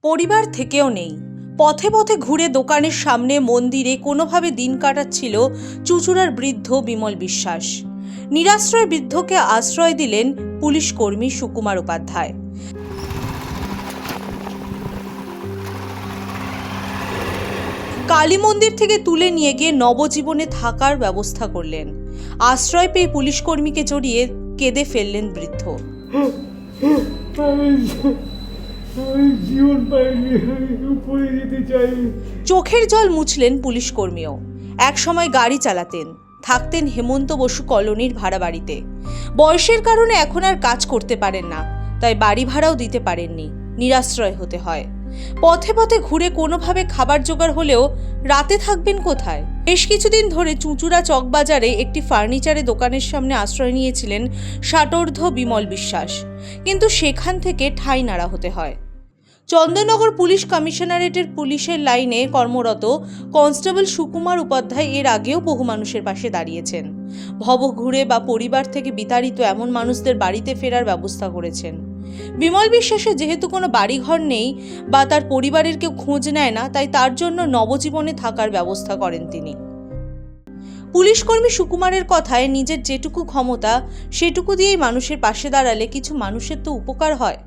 পরিবার থেকেও নেই। পথে পথে ঘুরে দোকানের সামনে, মন্দিরে কোনোভাবে দিন কাটাচ্ছিল চুঁচুড়ার বৃদ্ধ বিমল বিশ্বাস। নিরাশ্রয় বৃদ্ধকে আশ্রয় দিলেন পুলিশ কর্মী সুকুমার উপাধ্যায়। কালী মন্দির থেকে তুলে নিয়ে গিয়ে নবজীবনে থাকার ব্যবস্থা করলেন। আশ্রয় পেয়ে পুলিশ কর্মীকে জড়িয়ে কেঁদে ফেললেন বৃদ্ধ। চোখের জল মুছলেন পুলিশ কর্মীও। একসময় গাড়ি চালাতেন, থাকতেন হেমন্ত বসু কলোনির ভাড়া বাড়িতে। বয়সের কারণে এখন আর কাজ করতে পারেন না, তাই বাড়ি ভাড়াও দিতে পারেননি, নিরাশ্রয় হতে হয়। পথে পথে ঘুরে কোনোভাবে খাবার জোগাড় হলেও রাতে থাকবেন কোথায়? বেশ কিছুদিন ধরে চুঁচুড়া চকবাজারে একটি ফার্নিচারের দোকানের সামনে আশ্রয় নিয়েছিলেন ষাটোর্ধ্ব বিমল বিশ্বাস, কিন্তু সেখান থেকে ঠাঁই নাড়া হতে হয়। চন্দননগর পুলিশ কমিশনারেটের পুলিশের লাইনে কর্মরত কনস্টেবল সুকুমার উপাধ্যায় এর আগেও বহু মানুষের পাশে দাঁড়িয়েছেন। ভবঘুরে বা পরিবার থেকে বিতাড়িত এমন মানুষদের বাড়িতে ফেরার ব্যবস্থা করেছেন। বিমল বিশ্বাসের যেহেতু কোনো বাড়িঘর নেই বা তার পরিবারের কেউ খোঁজ নেয় না, তাই তার জন্য নবজীবনে থাকার ব্যবস্থা করেন তিনি। পুলিশকর্মী সুকুমারের কথায় নিজের যেটুকু ক্ষমতা সেটুকু দিয়েই মানুষের পাশে দাঁড়ালে কিছু মানুষের তো উপকার হয়।